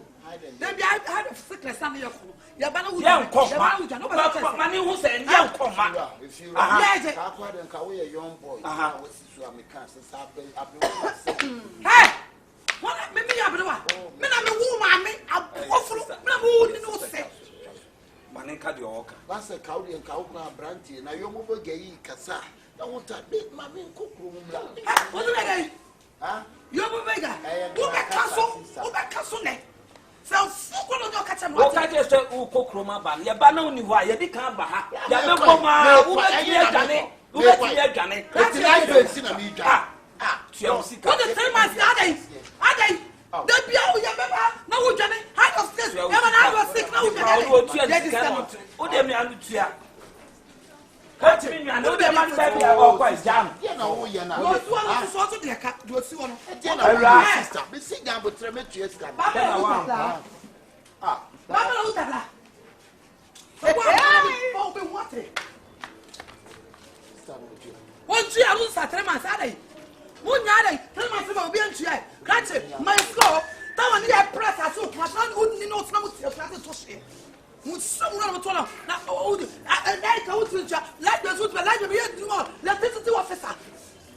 then I had a sickness under your call. Your banner would come. Money who said, young come. If you are and Kaway, a young boy, I was to a mechanic. Hey! What maybe I have one? Men I'm a woman, I'm awful. Say. Maninka the Oka. Once a cowdy and cowma brandy, and I am over gay Cassa. I want a big mammy cook room. What do I say? You're a beggar. Who back castle neck? So, what on your catch? What I just said, who cook Roma Ban, your banner only why you can't buy. Yabama, who let me a Johnny, who let me a Johnny. That's the life in a meter. Chelsea. What the same as are they? Don't be out your member. No, Johnny. How of this? I was sick. No, who them are. What do you mean? I know the man said, "Oh, quite jam." You know, you're not. What's also the cat? Do you see one? Sister, be sitting down with Tremetrius. Baba, one year, I 3 months. Are they? 1 year, 3 months will be in chair. Granted, my score. That one here, press as well. My son wouldn't know some to share. Someone to now, oh, and I go to let the suit, let me hear more. Let this officer.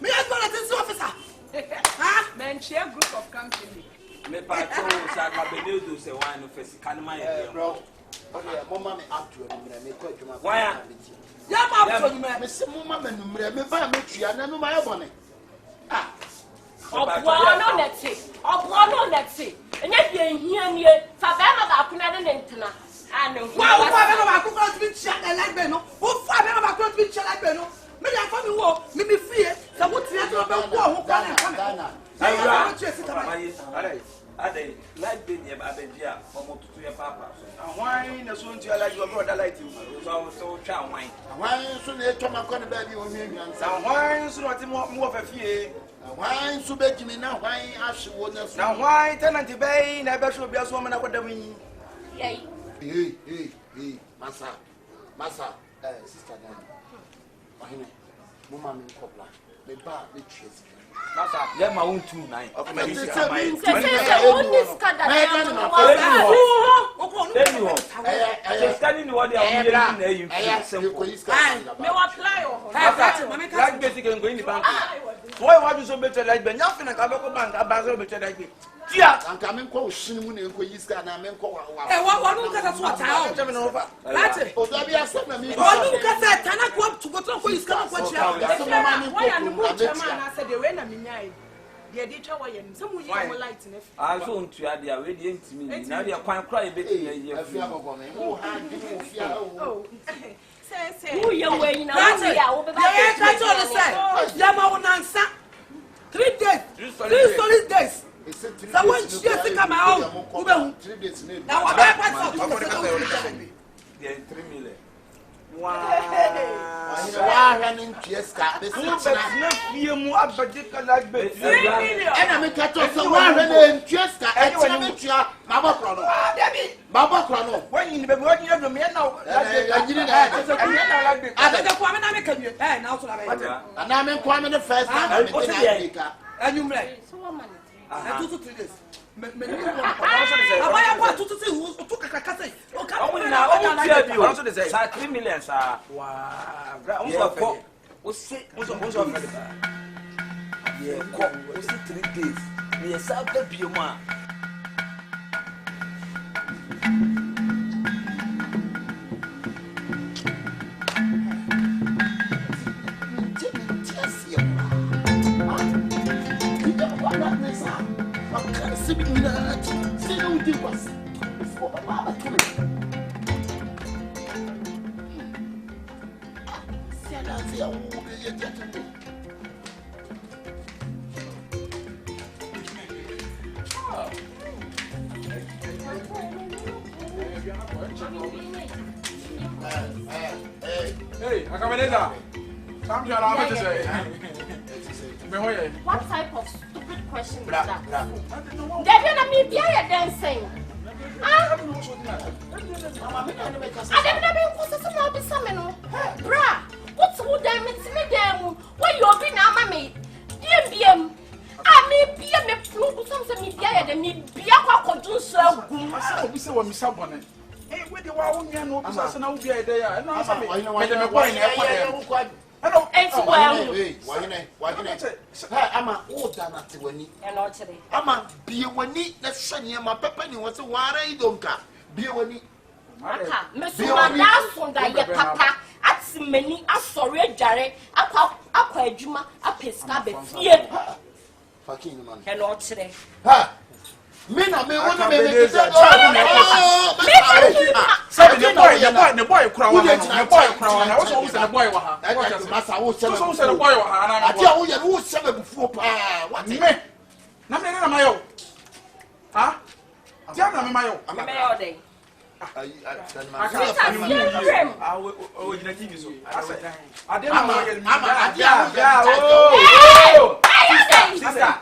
Me as well as this officer. Man, share group of company. Me patrol, Akabenezer say why no face can my bro. Okay, Mama me up to me quite to my. Why? Yeah, I'm me say Mama me buy me tree and no my bonnet. Ah. Obuano neti. Obuano neti. Enye bi ehia nie. Fa ba ma ba kuna de ntina. Anu. Wa ba ko be chia na like be no. Wo fa ba ko be chia like be no. Me ya fa mi wo, me fie. Sa wo tie to be wo ho kwa na kana. Ade, like be near Abendia, almost 2 years papa. And why no soon to like your brother like you? So child wine. Why soon they come and baby on me and why so not more of a fee? Why so beg me now? Why ask you what else? Now, why tenant bay never should be a woman about the wing? Hey, Massa, sister Nanny. Mama, Copla, the bar, the cheese. Let my own 2 9. I'm coming call Shimun and Koyiska and I'm call. Hey, what look at us what I don't know. That's it. Oh, there be a son of me. What look at that? Can I go up to go to Koyiska? Why are the motor man? I said, the rain of me. The editor, some will light in it. I saw to add the radiant to me. Now they are quite cry a bit. Oh, Who you wearing now? That's all I say. Yama answer. 3 days. 3 solid days. Someone she has to come out. 3 days. Now, what happened? 3 million. Wow. Why running Cheska? The you are particular bit. And I make a toss of one running Cheska. And you are Baba Crono. Baba Crono. When you be working on the man now, I didn't have it. I don't know what I'm making you. And also, and I'm in Kwame the first time. And you may. And 2 to 3 days. I want to see who took a cassette. Oh, 3 million, sir. Wow. What's 3 days? We are South Puma. Hey, Akabenezer. Come to allow me to say. What type of stupid question is that? They're gonna be behind dancing. I don't know. Bra, what's good? I'm in where you'll be now, mammy. DM. I may be a me something me behind and me be a do so. We say what Miss Bonnet. Hey, where the one you know, I'm not be a day. I know. Hello, I'm a old Danati when you and today. I'm a be when you let Shania, my pepper, you want to water, you don't care. Be when you Mr. from that papa at many a sorry jarre, a juma, a pesca, fear. Fucking man. Hello, today. Ha! Mina me want to make it. The boy crown. I was always a boy. Massa was a boy. I tell you, who said before. What? Nothing my own. Ah? Jana, my own. I'm a day. I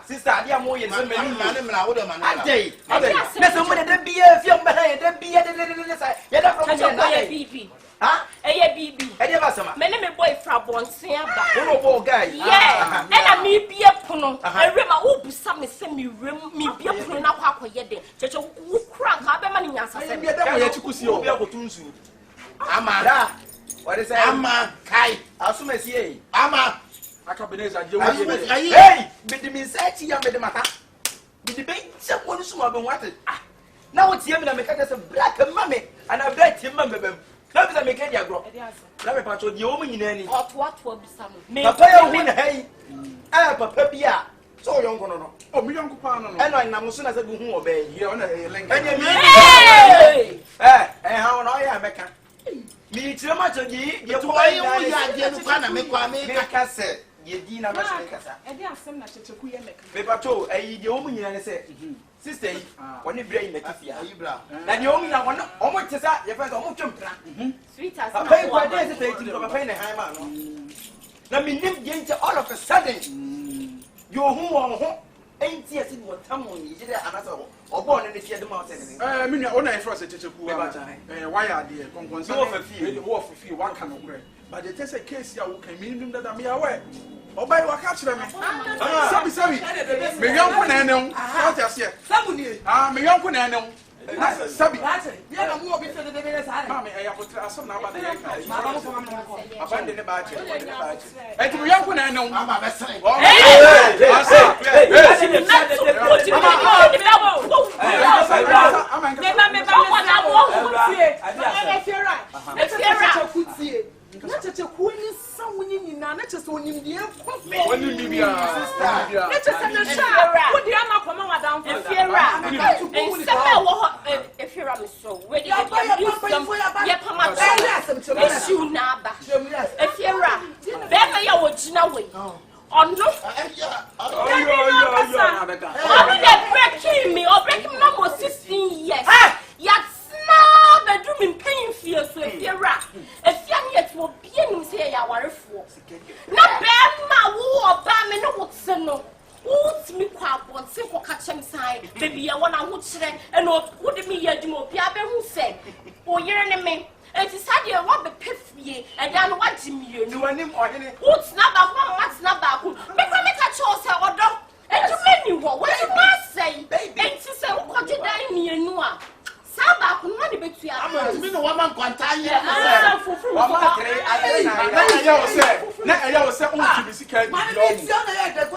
Sister, I am more than so many men. I day. There's somebody that be a film behind them, be a BB. Huh? A BB. I never saw my name, boy from Bonsia. Oh, guy. Yeah, and I may be a puno. I remember who some send me be a puno up yet. Just a crank, I've been money as I said. Amara. What is Amma Kai? Assume as ye. Amma Akabenezer. Hey, but the message you made the matter. The debate, someone who have been wanted. Now it's him and I make us a black mammy, and I bet him, mamma. Now I make a grow. Now I patch the woman in any. What will be some? Papa, win, hey, Papa, Pia. So young, oh, me young Papa, and I am soon as I go obey you on a link. How I am a me too much of ye, you make us say, ye dinner, and there are some that you took paper toe, a woman, and I say, sister, when you bring the coffee, and you only want almost to that, your friends almost jump. Sweetheart, I pay for this, I'm a pain. Let me live against all of a sudden. You who on home ain't yes in what time on you did another or born in the kid mountain. I mean, only for a teacher who why are they for few one can bread. But it is a case you can mean that I'm aware. Or by what catch them. Sorry. Me young one and no. Me young one and no. Sabi. Yeah, I'm more before the day. Mammy, I have to ask some about the abandon the budget. And to young one and no. Not a queen is someone in not just one in the air. When you leave your let us understand what the other come on down if you're a so where you if you're oh no! Breaking me or breaking me almost 16 years. Yet small bedroom in pain fear so if you're right. If young yet will be in say I worry for. Not bad my war, bam, no what's no. What's me quite one simple catch him side. Baby, I want to watch them and what would me yet do Piabe who said, oh, you're an enemy. And decided I want the piffy and then what me you know him or any what's not about what's not about who make a choice or dog and to many what you must say baby and to say what you die me and no Saba money between I'm me no woman quantity I say on to music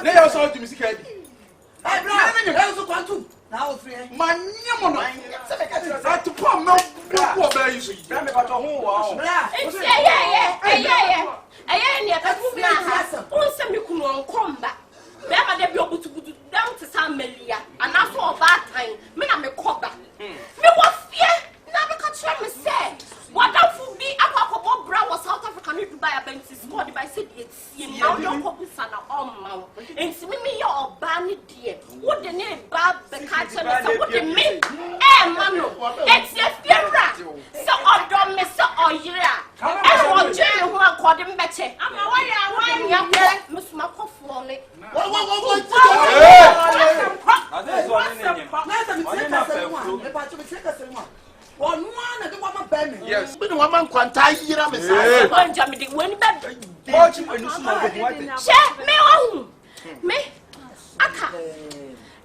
they also to music I also quantum now free my to put no down to some melia and that's all bad time. Me na me cover. Me was fear. Now because me say what that be Akabenezer bra was South Africa need to buy a bench squad by said it's now your couple sana on mount. And see me your bani dear. What the name bad the catch me what the me mano. It's your fear. So on Mr. Ohia. And what jail who are called him better. I'm why you Miss Makofone. Yes, but woman quantity here, Miss. Me, Aka,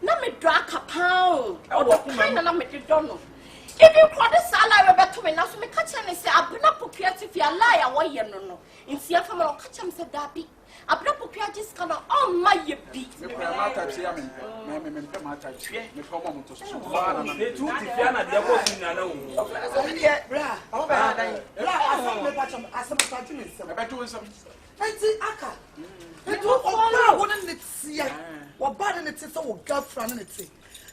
na me drink a pound or the kind of me don't. If you call the salary back to me now, so me catch and say, I've been up prepared if you are liar, why you know. In Siakam, I'll catch him said that be. I've been prepared this kind of on my beat.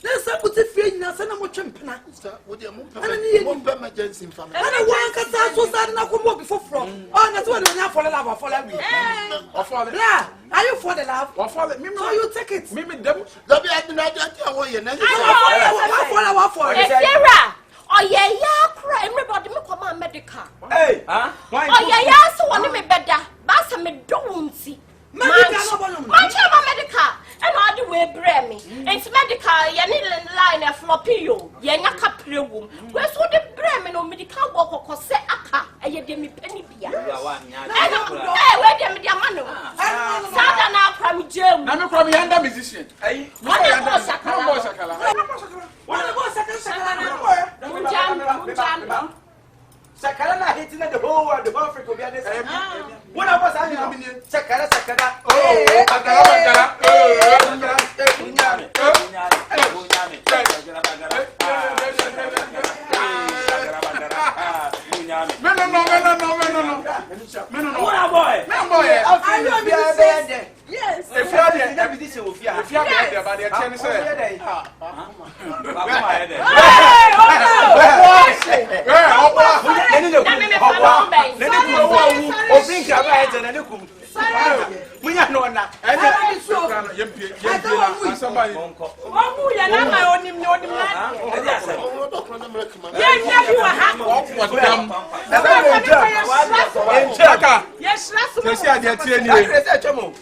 Let's put it free now, send them a champion. With your emergency family. And I want to start so sad and I could walk before from. Oh, that's what I'm for the love or follow me. Are you for the love? Or follow me? So you take it. Maybe them. Don't be at the night at your way. I follow. Oh, yeah, cry. Everybody, me come on medical. Hey, huh? Oh, yeah, so one me better. Bassa me don't see. Medical. And all the way bring me. It's medical, you need a line of floppy. You're not a room. Where's what the bring no medical walk or say aka, and you give me penny beer. Hey, where them your money? Sada now from Jim. I'm from the under musician. Hey, what was Sakala? Sakala hitting the whole world, the Africa will be the same. What I was having Sakala. Yes.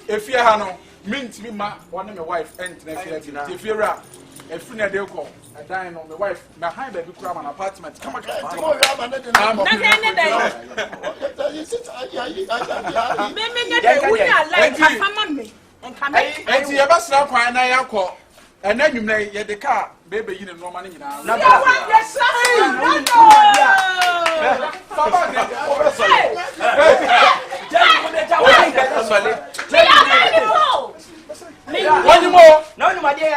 If you are mint me ma one my wife and if you're a free day call I dine on my wife my high baby cram an apartment come on and then you may get the car, baby, you know, money now. One more. No, my dear,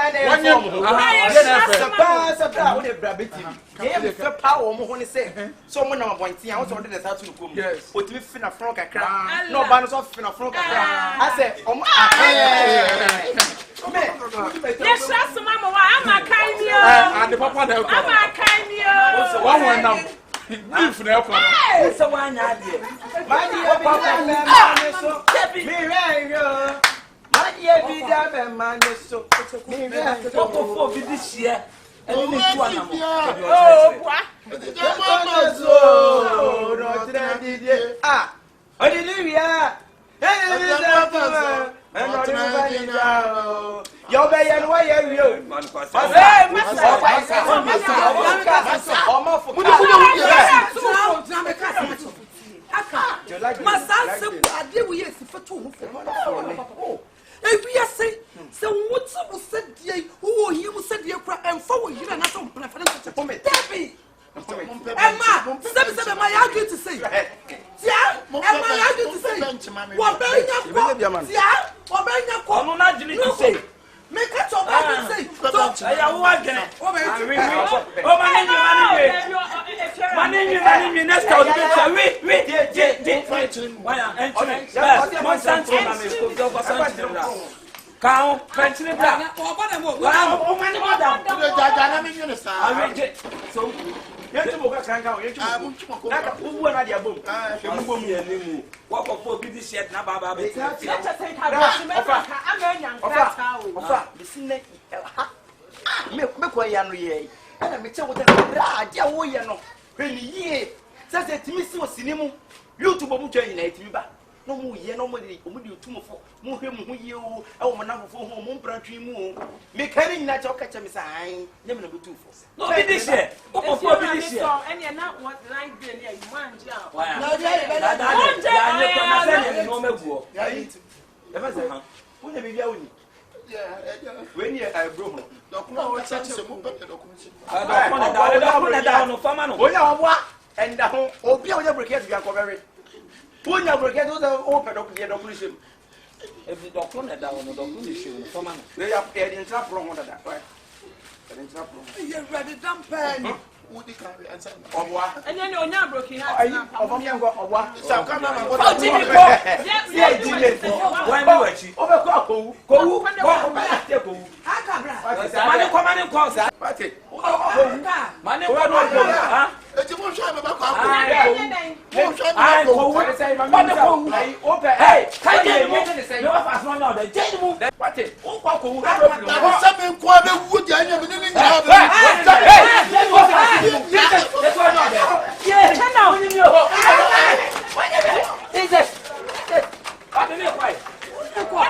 someone on one thing. I was ordered as to come. Yes, put me fin a frog a crown. No banners off fin a frog a crown. I said, oh, yes, that's Mama. I'm a kind and the papa, I'm a kind one went now. Beef now, it's a one idea. My dear papa, so my dear, be damn man, so for this year. Oh, what? Ah, hallelujah. You're very why are you? We are saying, so what's said, who you said you cry and forward you and not on preference to me. Debbie, Emma, seven, my argue to say, yeah, I argue to say, what very young, yeah, or very young, I'm not to say. Make it so I say, I want again. Oh, my next no more, no more, two more, you, oh, my number for home, branching moon. Make heading that your catch me sign, never number 2 for. No, this year, and you're not what like the one job. When you are broken, and the whole Obia brigade you are covering. When you brigade open up the doctor, if the doctor down the doctor, they are in trap wrong on that, right? You're ready, dump pen. Would you carry answer? And then you're not broken of what? Some come on, what did you go?